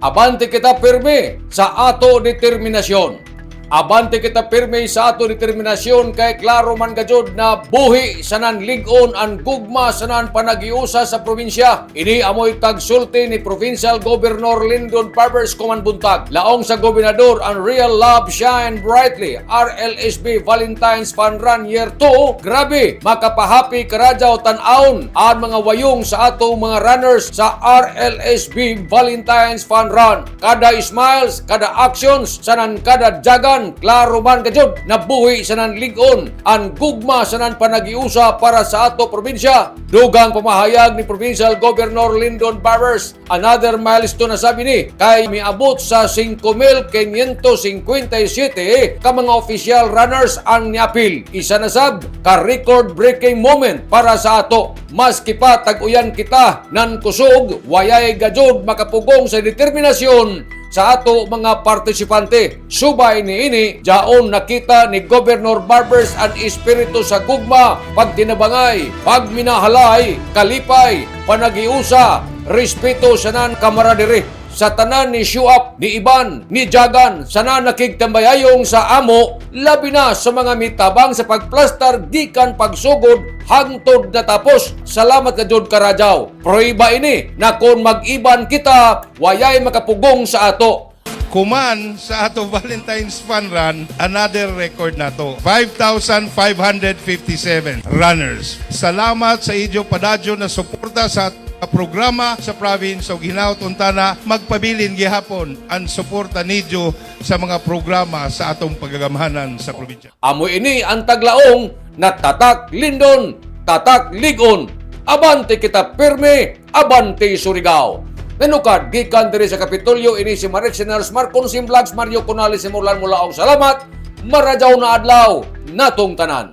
Abante kita pirmi sa ato determinasyon. Abante kita pirmi sa ato determinasyon kay klaro man gajud na buhi sanan lig-on ang gugma sanan panagiusa sa probinsya. Ini amoy tagsulti ni Provincial Governor Lyndon Barbers Kumanbuntag. Laong sa gobernador ang Real Love Shine Brightly RLSB Valentine's Fun Run Year 2. Grabe, makapahapi karadyaw tan-aon ang mga wayong sa ato mga runners sa RLSB Valentine's Fun Run. Kada smiles, kada actions, sanan kada jagan, klaro man gajud na buhi sanan lig-on ang gugma sanan panagiusa para sa ato probinsya. Dugang pamahayag ni Provincial Governor Lyndon Barbers. Another milestone na sabi ni kay miabot sa 5,557 ka mga official runners ang niapil. Isa na sab ka record-breaking moment para sa ato. Maski pa tag-uyan kita nan kusog, wayay gajud makapugong sa determinasyon sa ato mga partisipante. Subay ni ini, jaon nakita ni Governor Barbers ang espiritu sa gugma, pagtinabangay, pagminahalay, kalipay, panagiusa, respeto sa nan kamaradiri. Sa tanan ni Shuap, ni Iban, ni Jagan, sana nakigtambayayong sa amo, labi na sa mga mitabang sa pagplastar, gikan pagsugod, hangtod na tapos. Salamat ka jud karadyaw. Proiba ini na kung mag-iban kita, wayay makapugong sa ato. Kuman sa ato Valentine's Fun Run, another record na to. 5,557 runners. Salamat sa inyo padadyo na suporta sa programa sa province o ginaot untana magpabilin gihapon ang suporta ninyo sa mga programa sa atong pagagamahanan sa probinsya. Amo ini ang taglaong na tatak Lyndon, tatak lig-on. Abante kita pirmi, abante Surigao. Nanukad, gikan diri sa Kapitolyo, ini si Marek Senars, Marcon Sim Vlogs, Mario Conales, Simulan mula og salamat, maradyaw na adlaw, natong tanan.